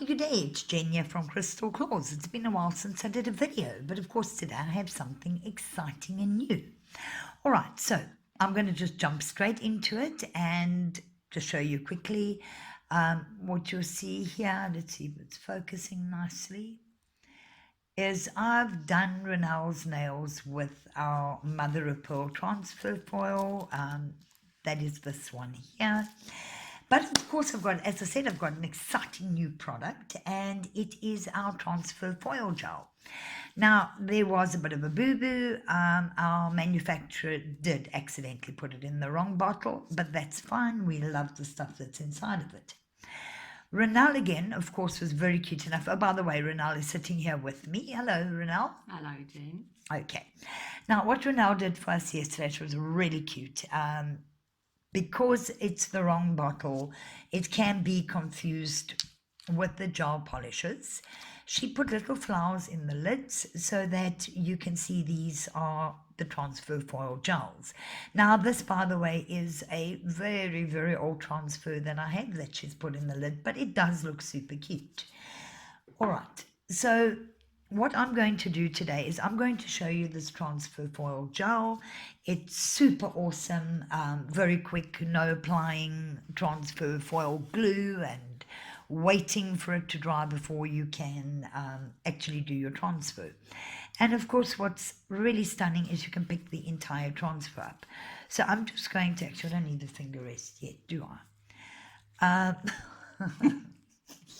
Good day, it's Jenn here from Crystal Clawz. It's been a while since I did a video, but of course today I have something exciting and new. Alright, so I'm going to just jump straight into it and just show you quickly what you'll see here. Let's see if it's focusing nicely. Is I've done Renelle's nails with our mother of pearl transfer foil. That is this one here. But of course, as I said, I've got an exciting new product, and it is our transfer foil gel. Now, there was a bit of a boo-boo. Our manufacturer did accidentally put it in the wrong bottle, but that's fine. We love the stuff that's inside of it. Renelle, again, of course, was very cute enough. Oh, by the way, Renelle is sitting here with me. Hello, Renelle. Hello, Jenn. Okay. Now, what Renelle did for us yesterday, it was really cute. Because it's the wrong bottle, it can be confused with the gel polishers. She put little flowers in the lids so that you can see these are the transfer foil gels. Now this, by the way, is a very, very old transfer that I have that she's put in the lid, but it does look super cute. All right, so what I'm going to do today is I'm going to show you this transfer foil gel. It's super awesome, very quick, no applying transfer foil glue and waiting for it to dry before you can actually do your transfer. And of course, what's really stunning is you can pick the entire transfer up. So I'm just going to, actually I don't need the finger rest yet, do I?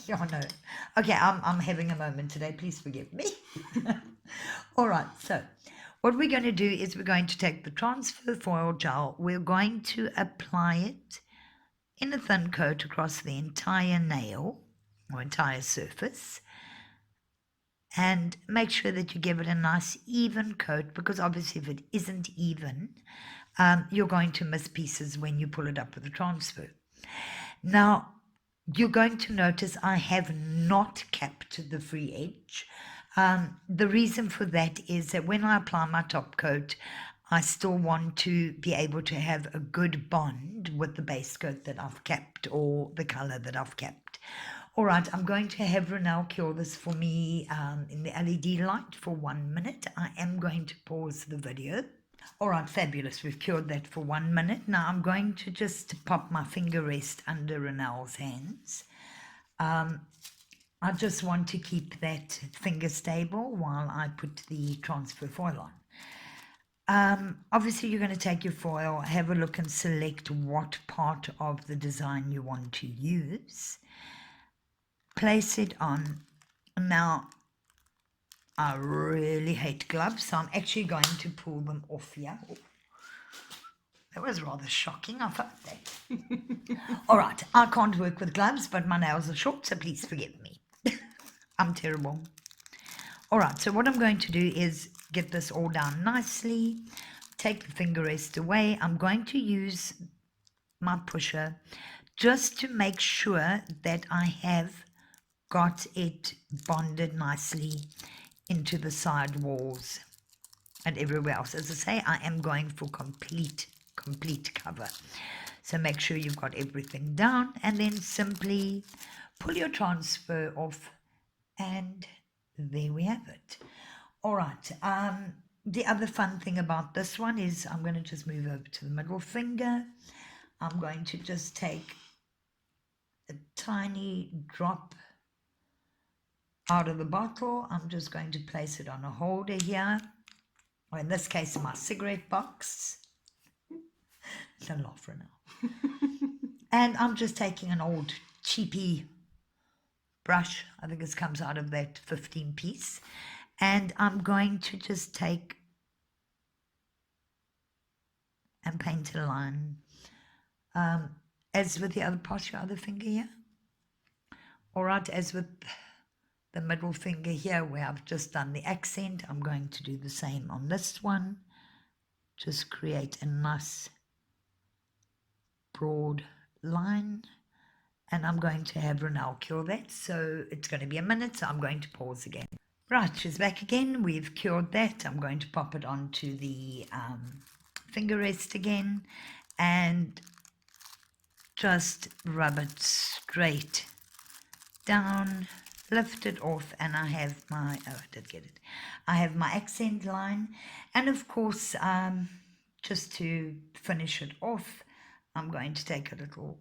Oh no. Okay, I'm having a moment today. Please forgive me. All right, so what we're going to do is we're going to take the transfer foil gel. We're going to apply it in a thin coat across the entire nail or entire surface. And make sure that you give it a nice even coat, because obviously if it isn't even, you're going to miss pieces when you pull it up with the transfer. Now, you're going to notice I have not capped the free edge. The reason for that is that when I apply my top coat, I still want to be able to have a good bond with the base coat that I've capped or the color that I've capped. All right, I'm going to have Renelle cure this for me in the LED light for 1 minute. I am going to pause the video. All right, fabulous. We've cured that for 1 minute. Now I'm going to just pop my finger rest under Renelle's hands. I just want to keep that finger stable while I put the transfer foil on. Obviously, you're going to take your foil, have a look and select what part of the design you want to use. Place it on. Now, I really hate gloves, so I'm actually going to pull them off here. Oh, that was rather shocking. I felt that. All right, I can't work with gloves, but my nails are short, so please forgive me. I'm terrible. All right, so what I'm going to do is get this all down nicely, take the finger rest away. I'm going to use my pusher just to make sure that I have got it bonded nicely into the side walls and everywhere else. As I say, I am going for complete cover. So make sure you've got everything down, and then simply pull your transfer off, and there we have it. All right. The other fun thing about this one is I'm going to just move over to the middle finger. I'm going to just take a tiny drop out of the bottle. I'm just going to place it on a holder here, or in this case my cigarette box. Don't laugh for now. And I'm just taking an old cheapy brush. I think this comes out of that 15 piece, and I'm going to just take and paint a line, as with the other part, your other finger here. All right, as with the middle finger here where I've just done the accent, I'm going to do the same on this one. Just create a nice broad line, and I'm going to have Renelle cure that. So it's going to be a minute, so I'm going to pause again. Right, she's back again. We've cured that. I'm going to pop it onto the finger rest again and just rub it straight down, lift it off, and I have my, oh, I did get it. I have my accent line, and of course, just to finish it off, I'm going to take a little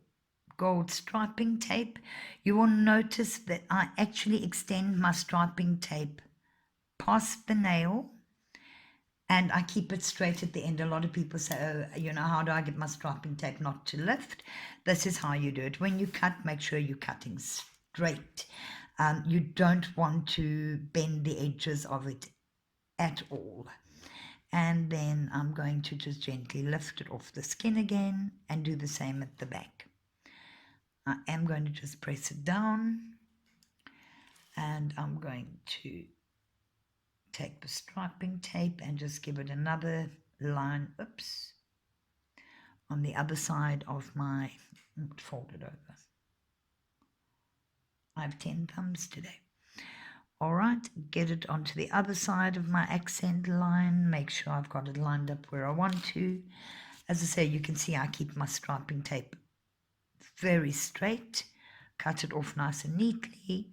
gold striping tape. You will notice that I actually extend my striping tape past the nail, and I keep it straight at the end. A lot of people say, oh, you know, how do I get my striping tape not to lift? This is how you do it. When you cut, make sure you're cutting straight. You don't want to bend the edges of it at all. And then I'm going to just gently lift it off the skin again and do the same at the back. I am going to just press it down, and I'm going to take the striping tape and just give it another line, oops, on the other side of my, fold it over. I have 10 thumbs today. All right, get it onto the other side of my accent line. Make sure I've got it lined up where I want to. As I say, you can see I keep my striping tape very straight. Cut it off nice and neatly.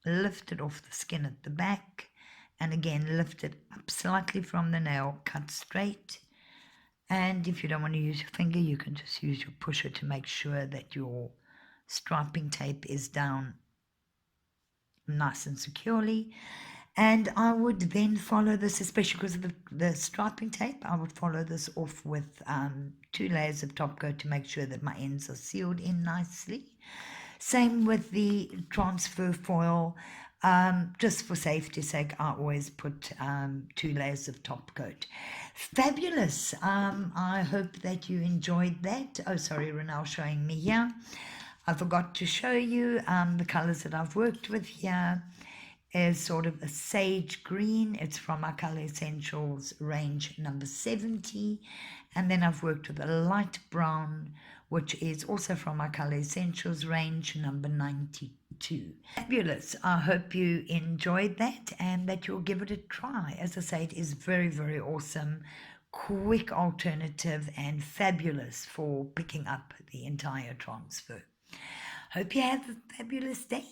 Lift it off the skin at the back. And again, lift it up slightly from the nail. Cut straight. And if you don't want to use your finger, you can just use your pusher to make sure that your striping tape is down nice and securely. And I would then follow this, especially because of the striping tape, I would follow this off with 2 layers of top coat to make sure that my ends are sealed in nicely. Same with the transfer foil. Just for safety's sake, I always put 2 layers of top coat. Fabulous. I hope that you enjoyed that. Oh, sorry, Renelle showing me here. I forgot to show you the colors that I've worked with here is sort of a sage green. It's from our Color Essentials range number 70. And then I've worked with a light brown, which is also from our Color Essentials range number 92. Fabulous. I hope you enjoyed that and that you'll give it a try. As I say, it is very, very awesome. Quick alternative and fabulous for picking up the entire transfer. Hope you have a fabulous day.